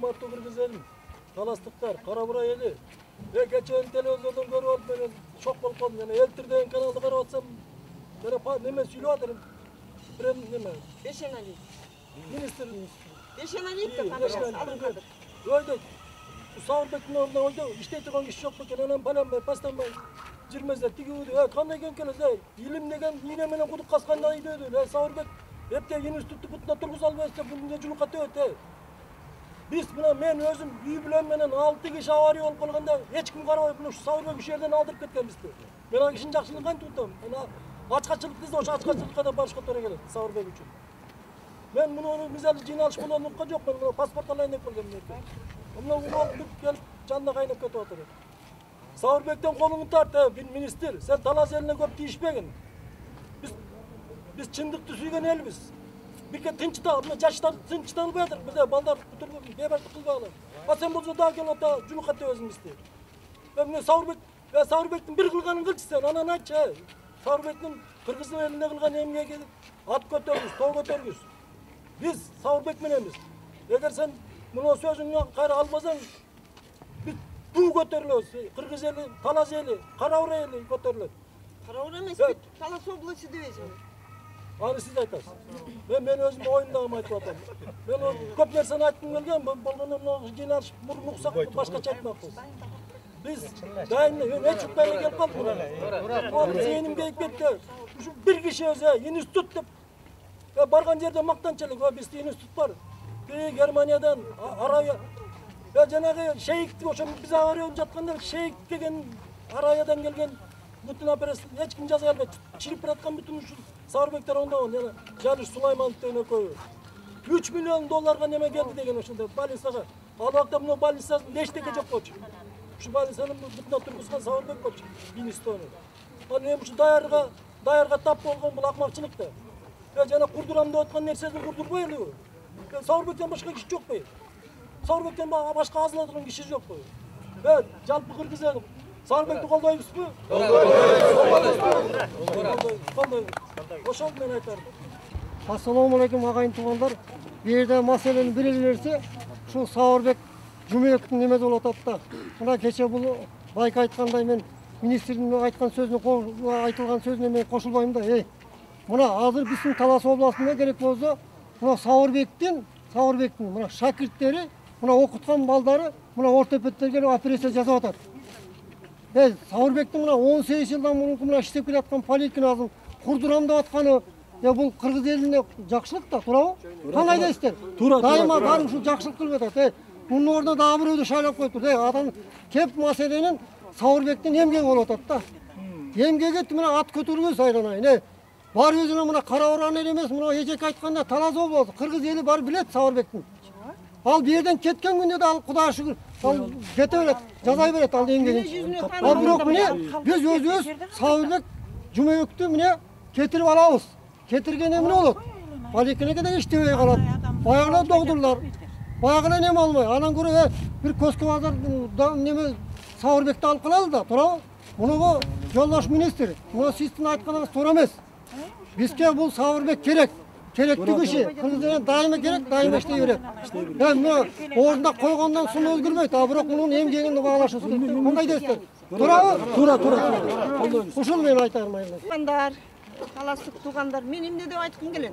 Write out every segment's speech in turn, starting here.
урматтуу кыргыз элим, таластыктар, Кара Бура эли. Кечен телевизордон көрүп алып менен шок болуп калдым. Мен Элтир деген каналды карап атсам, менен неме сүйлөп атыр. Прем неме? Бешеналиев. Министр. Бешеналиев деп аталат. Ойдо. Сауырбектин ордуна ойдо иштей турган киши жок бекен. Анан балам пастанбай жүрмөздөр тигиуду. Кандай көңкөлөз илим деген ийне менен кудук каскандай дейдү. Сауырбек эпте институтту бутуна тургуза албайбыз деп бул жулукка төбөт. Biz buna men özüm üy bilen menen 6 kişi avariya olup kalganda hiç kim karabay bunu şu Sağırбек şu yerden aldırıp ketken bizdi. Ben o kişinin jakşılığını kayın tutam. Açkaçılık bizde o açkaçılıkka da barışka töre gelir Sağırбек üçün. Ben bunu mizali jinalıш bolan nokka yok. Ben bunu pasport alayın dep kelgem. Bunu olup gelip canına kaynap ketip otur. Sağırбек'ten kolunu tart bir minister. Sen Talas eline köp tiyişpegin. Biz çındıkты suygen elbiz. Bir kez tinçta, yaşlar tinçta albaydır. Bize ballar tutup gebertik kılbalı. Sen bolsa daha gel ota juluk atı özüm ister. Ben Sağırбек'tin bir kılganın kılçı sen, anan aytçı. Sağırбек'tin Kırgız'ın elinde kılgan emniye gelip at götörgüz, tol götörgüz. Biz Sağırбек menemiz. Eğer sen bunu sözünü kayra almasan, biz bu götörülüyoruz. Kırgız eli, Talas eli, Kara Buра eli götörülüyor. Kara Buра emes, Talas oblası debesiniz. Hani siz aytasınız. Ben özüm oyundağımı aytıp atam. Ben o köp nerseni aytım gelgen, balgonun jinalıш murmuksak başka çekmek olsun. Biz daimli, ben çok daimli gelip kaldık buna. Zeynim gelip gitti. Şu bir kişi öze, institut dep. Bargan yerde maktançılık, bizde institut var. Germaniyadan, Araya. Janagı şeyhti, bize arıyor jatkanda şeyh degen Arayadan gelgen bütün operasyon hiç kim jaza gelmedi. Çirip bırakkan bütün şu Sağırбектер onda on. Yani Janusz Suleymanov degene koyuyor. 3 milyon dollarga neme geldi degen oşunda balınsaga. Al vakta bunu balınsa neçteke jok bolчу. Şu balınsanın butuna turguzgan Sağırбек bolчу. Ministonu. Hani şu dayarga tap bolgon bul akmakçılıkta. Jana kurduram dep atkan nersesini kurdurбай эле. Sağırбектен başka kişi yok be. Sağırбектен başka azıladığın kişi yok be. Ben jalpı Kırgız elim. Sağırбекти колдойбузбу? Колдойбуз. Ошол мен айтарым. Assalamu alaikum agayın tuğanlar. Bir yerde meseleni belirlerse şu Sağırбек Cumhuriyet'in nemesi olup da. Buna geçe bunu Bayka aytkanday men ministerin aytkan sözüne aytılgan sözüne men koşulbayım da. Buna hazır bizim Talas oblasında gerek bolsa buna Sağırбектин buna şakirtleri, buna okutkan balları, buna ortopedlerge operatsiya жасап атат. Sağırбектин buna 18 yıldan buna işlep kelatkan poliklinikanын kurduram dep atkany бұл Кыргыз элине жакшылык да, туурабы? Кандай дейсиздер? Дайыма барып ушу жакшылык кылып атат. Мунун ордуна дагы бирөөдү шайлап коюптур. Адам кеп маселенин Sağırбектин эмгеги болуп атат да. Эмгеги мына ат көтөргүз айранайын. Бар өзүнө мына Кара Бураны эле эмес, мына эжеке айтканда Талас облусу, Кыргыз эли бар билет Sağırбектин. Ал бу жерден кеткен күндө да ал Кудайга шүгүр, ал кете берет, жазай берет ал эмгегин. Ал бирок мына биз өзүбүз Sağırбек Cumhuriyet'ти мына кетирип алабыз. Getirgen emin olur. Poliklinikada işteveye kalat. Bayağına doğdurlar. Bayağına nem almay. Anan göre bir Koskavazar nemi Sağırбекти alıp kalalı da. Tura bunu bu yoldaş minister. Bunu sizin aytkanınız soramaz. Bizke bu Sağırбек gerek. Gerekli kişi. Kırgızların daima gerek, daima işteyerek. Yani bunu orada koygandan sonra özgürmeydi. Bırak bunun emgegini bağlaşırsın. Onday dersler. Tura. Uşul ben aytarım ayırlar. Таластык туугандар, мен эмне деп айткым келет?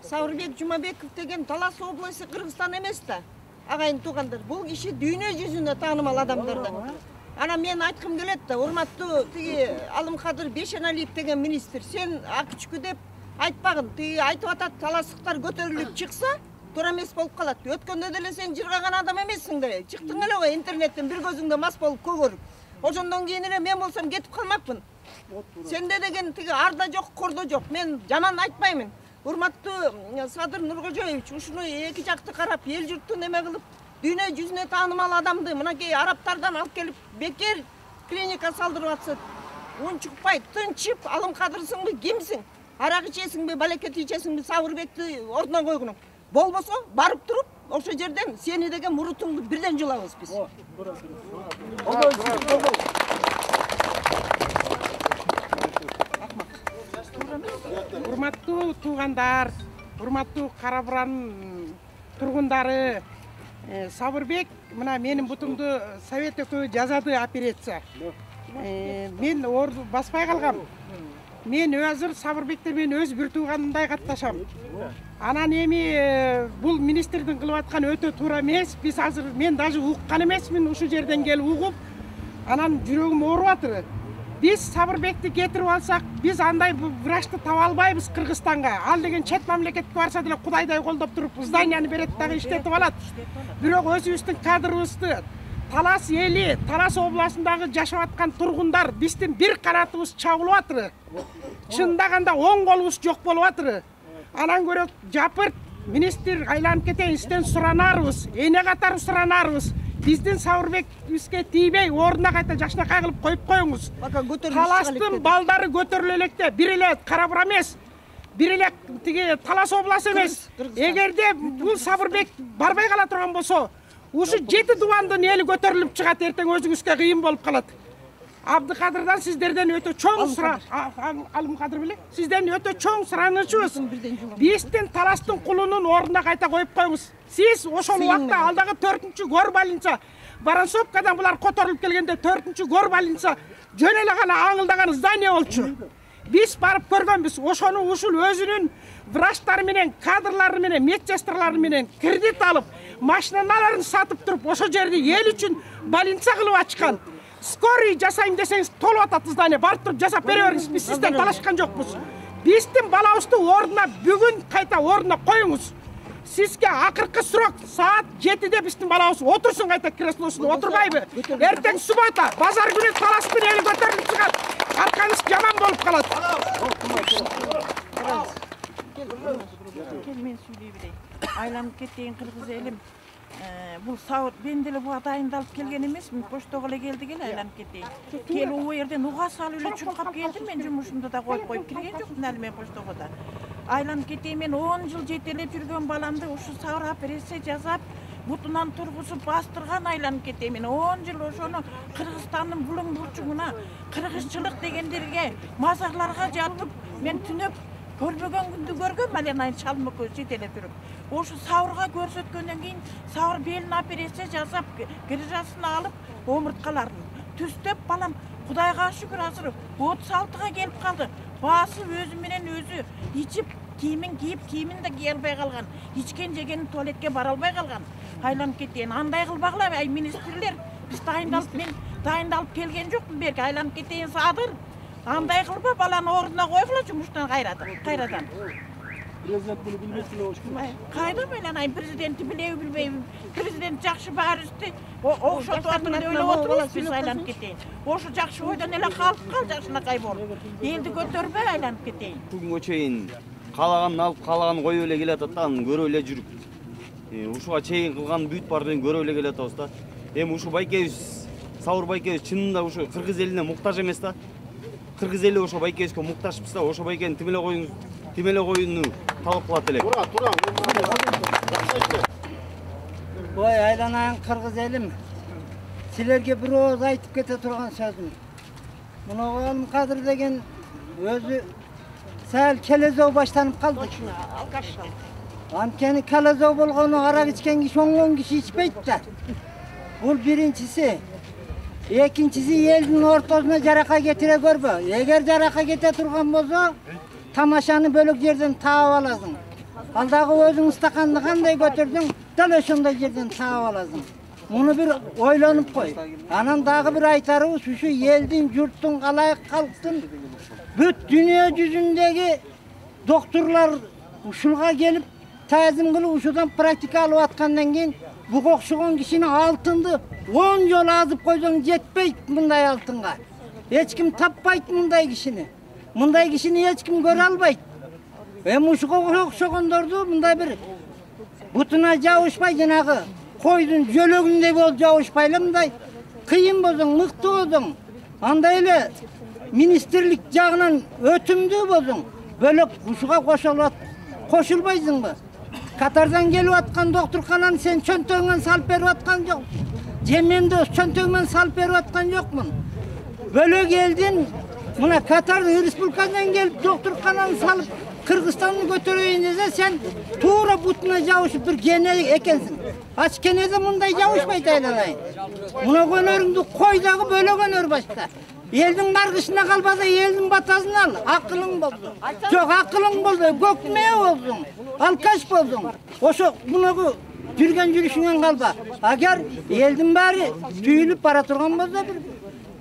Сауырбек Жумабеков деген Талас обласы Кыргызстан эмес да. Агайын туугандар, бул киши дүйнө жүзүнө таанымал адамдардан. Ана мен айткым келет да, урматтуу тиги Алымкадыр Бешеналиев деген министр, сен акчкү деп айтпагын. Тиги айтып атат, таластыктар көтөрүлүп чыкса, туура эмес болуп калат. Өткөндө деле сен жыргаган адам эмессиң да. Чыктың эле го интернеттен бир көзүңдө мас болуп көгөрүп. Ошондон кийин эле мен болсом кетип калмакмын. Сенде деген тиги арда жок, кордо жок. Мен жаман айтпаймын. Урматтуу Садыр Нуркожоевич, ушуну эки жакты карап, эл журтту неме кылып, дүйнө жүзүнө таанымал адамды мынакей арабтардан алып келип бекер клиника салдырып атса, унчукпай, тынчып, Алымкадырсыңбы, кимсиң? Арак ичесиңби, балекет ичесиңби, Сауырбекти ордуна койгуну. Болбосо барып туруп, ошо жерден сени деген мурутуңду бирден жулабыз биз. Урматтуу туугандар, урматтуу Кара Буранын тургундары, Сабырбек, мына менің бұтымды совет өкіметі жазады операция. Мен орды баспай қалғам. Мен өзір Сабырбектермен өз бір туғанымдай қатташам. Анан эми бул министрдин кылып аткан өтө туура эмес. Биз азыр мен даже уккан эмесмин, ушул жерден келип угуп, анан жүрөгүм ооруп атыр. Биз Сабырбекти кетирип алсак, биз андай врачты таба албайбыз Кыргызстанга. Ал деген чет мамлекетке барса деле кудайдай колдоп туруп, зданияны берет дагы иштетип алат. Бирок өзүбүздүн кадрыбызды Талас эли, Талас областындагы жашап аткан тургундар биздин бир канатыбыз чабылып атыр. Чындаганда оң колубуз жок болуп атыр. Анан көрөк жапырт министр айланып кетейин, сизден суранарбыз, эне катары суранарбыз. Биздин Сабырбекибизге тийбей, ордуна кайта жакшынакай кылып коюп коюңуз. Таластын балдары көтөрүлө электе, бир эле Кара-Бура эмес, бир эле тиги Талас областы эмес. Эгерде бул Сабырбек барбай кала турган болсо, ушу 7 дубандын эли көтөрүлүп чыгат, эртең өзүңүзгө кыйын болуп калат. Абдыкадырдан сиздерден өтө чоң Алымкадыр беле, сизден өтө чоң суранычыбыз. Биздин Таластын кулунун ордуна кайта коюп коюңуз. Сиз ошол убакта алдагы 4-чү гор больница, Барансовкадан булар которулуп келгенде 4-чү гор больница жөн эле гана аңылдаган здание болчу. Биз барып көргөнбүз. Ошону ушул өзүнүн врачтары менен, кадрлары менен, медсестралары менен кредит алып, машиналарын сатып туруп, ошол жерди эл үчүн больница кылып ачкан. Скорый жасайм десеңиз толуп атат здание, барып туруп жасап бере бериңиз. Биз сизден талашкан жокпуз. Биздин балабызды ордуна бүгүн кайта ордуна коюңуз. Сизге акыркы срок саат 7-де биздин балабыз отурсун кайта креслосунда, отурбайбы? Эртең суббота, базар күнү Таластын эли көтөрүлүп чыгат. Аркаңыз жаман болуп калат. Мен сүйлөй берейин. Айланып кетейин кыргыз элим. Бул саур мен деле буга дайындалып келген эмесмин. Поштого эле келди эле айланып кетейин. Келип у жерден уга салып эле чуркап келдим. Мен жумушумду да коюп кирген жокмун али мен поштого да. Айланып кетейин, мен 10 жыл жетелеп жүргөн баламды ушу саур операция жасап, бутунан тургузуп бастырган айланып кетейин. Мен 10 жыл ошону Кыргызстандын булуң бурчугуна, кыргызчылык дегендерге, мазарларга жатып, мен түнөп көрбөгөн күндү көргөм, ален чалмыкы жетелеп жүрүп. Ошу сауырга көрсөткөндөн кийин сауыр белин операция жасап, грижасын алып, омурткаларын түстөп балам Кудайга шүкүр азыр 36-га келип калды. Баасы өзү менен өзү ичип, кийимин кийип, кийимин да кие албай калган. Ичкен жеген туалетке бара албай калган. Айланып кетейин. Андай кылбагыла, ай министрлер, биз дайындалып келген жокмун берге. Айланып кетейин садыр. Андай кылба, баланы ордуна коюгула жумуштан кайрадан. Президент bunu bilmesine hoş geldin. Kayda mı prezidenti bileyim. Prezident jakşı barıştı. Okşotu atın öyle oturmuş biz aylanıp keteyim. Oşu jakşı oydan ele kal jakşına kaybol. Eldi götörbe aylanıp keteyim. Бүгүнгө чейин каалаганын алып, каалаганын коюп эле келатат да, аны көрүп эле жүрүп. Ушуга чейин кылган бүт бардыгын көрүп эле келатабыз да. Эми ушу байкебиз, Сауыр байкебиз чынында ушу кыргыз элине муктаж эмес да. Кыргыз эли ошо байкебизге муктажбыз да, ошо байкени тим эле коюуну талап кылат элек. Ой, айланайын кыргыз элим. Силерге бир ооз айтып кете турган сөзүм. Мына Алымкадыр деген өзү сәл келезөө баштанып калды. Анткени келезөө болгону арак ичкен киши 10 киши ичпейт да. Бул биринчиси. Экинчиси элдин ортосуна жарака кетире көрбө. Эгер жарака кете турган болсо, тамашаны бөлөк жерден таап аласың. Алдагы өзүң стаканды кандай көтөрдүң, дал ошондой жерден таап аласың. Муну бир ойлонуп кой. Анан дагы бир айтарыбыз, ушу элдин, журттун, калайык калктын бүт дүйнө жүзүндөгү доктурлар ушулга келип таазим кылып ушудан практика алып аткандан кийин буга окшогон кишини алтынды 10 жолу азып койсоң жетпейт мындай алтынга. Эч ким таппайт мындай кишини. Мындай кишини эч ким көрө албайт. Эми ушуга окшогондорду мындай бир бутуна жабышпай жанагы койдун жөлөгүндөй болуп жабышпай эле мындай кыйын болсоң, мыкты болсоң, андай эле министрлик жагынан өтүмдүү болсоң, бөлөк ушуга кошулбайсыңбы? Катардан келип аткан доктуркананы сен чөнтөгүңөн салып берип аткан жоксуң. Же мен да чөнтөгүмөн салып берип аткан жокмун. Бөлөк элдин мына Катар республикадан келип доктуркананы салып Kırgızistan'ı götüreyim dese sen tuğra butuna javuşup bir gene ekensin. Aç gene de bunday javuşmaydı aylanayın. Buna gönöründü koydağı böyle gönör başta. Elдің bargısına kalmasa elдің batasını al. Akılın bozdun. Çok akılın bozdun. Gökmeye bozdun. Alkaş bozdun. Oşo bunu жүрген жүрüşünden kalba. Agar elдің bari tüyülüp para turgan bolsa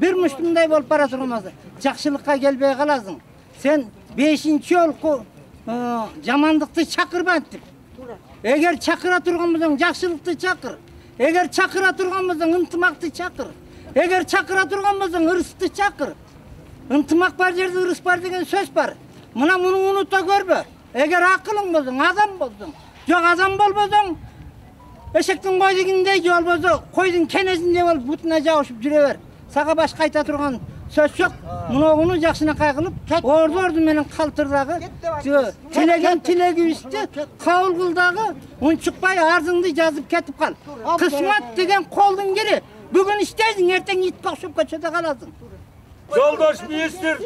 bir muştumday bolup para turgamazdı. Жақшылыққа gelbey kalasın. Sen 5-nji yol jamandıkты çakırban dip. Eger çakıra turgan bolsang жақшылыкты çakır. Eger çakıra turgan bolsang ынтымақты çakır. Eger çakıra turgan bolsang ырысты çakır. Ынтымак бар жерде ырыс бар деген söz бар. Mına bunu unuta görbe. Eger akılın bolsang, adam bolsang. Yok adam bolbosang, eşektin koy degindey bolboso, koydun kenesinde bolup butuna jabышып жүре бер. Sağa baş qayta turgan söz yok. Bunu жақшына кайгылып, ordu menen калтырдагы, tilegen tilegi üstü, kabul kıldagı, unçukpay arzыңды жазып ketip kal. Kısmat degen koldun geri. Bugün isteysin, erten itke okşup köçede kalasın. Yoldaş minister,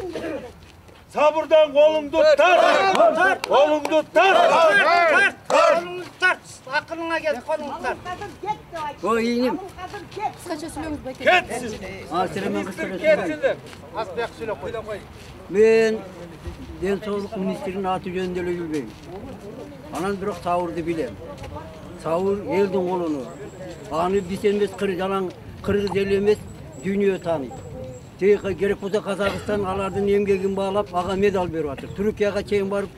sabırdan kolunu tart. Kolunu tart. Kolunu tart. Akılına gel, kolunu tart. O iyiyim. Ketsin. Ben Densoğluk Ministerinin atı jönünde bilbeyim. Anan biroq Sawurdu bilem. Sawur eldin kolunu. Anı biz emes Kırgız eli emes dünya tanıyt. Gerek bolsa Kazakistan alardın emgegin bağlap ağa medal berip atır. Türkiye'ye çeyin barıp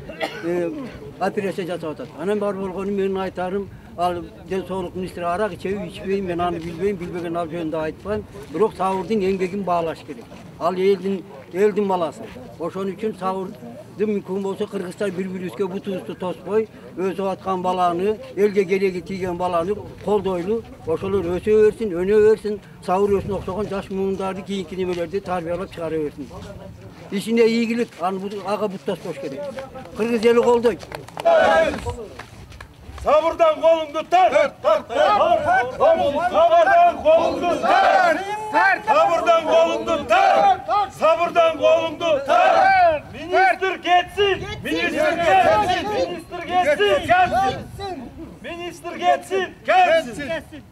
operatsiya jasap atat. Anan bar bolgonu men aytarım, al Densoğluk Ministri arak içebi içpeyim, men anı bilbeyim, bilbegen al jönünde aytpayım. Biroq Sawurdun emgegin bağlaş gerek. Al eldin balası. Oşon üçün Sawurdu mümkün bolsa Kırgızstan bir-biribizге butubuzdu tospay, özü atkan balаны, elge geregi tiygen balаны koldoylu, oşolor öse versin, öne versin, Sawur ösün okşogan jaş muğundardı kiyinki nemelerdi tarbiyalap çıkara versin. İçinde iyigilik, ağa buttas boş gerek. Kırgız eli koldoy. Sabırdan kolunu tart. Sabırdan kolunu tart. Sabırdan kolunu tart. Sabırdan kolunu tart. Minister geçsin. Minister geçsin. Minister geçsin. Minister geçsin.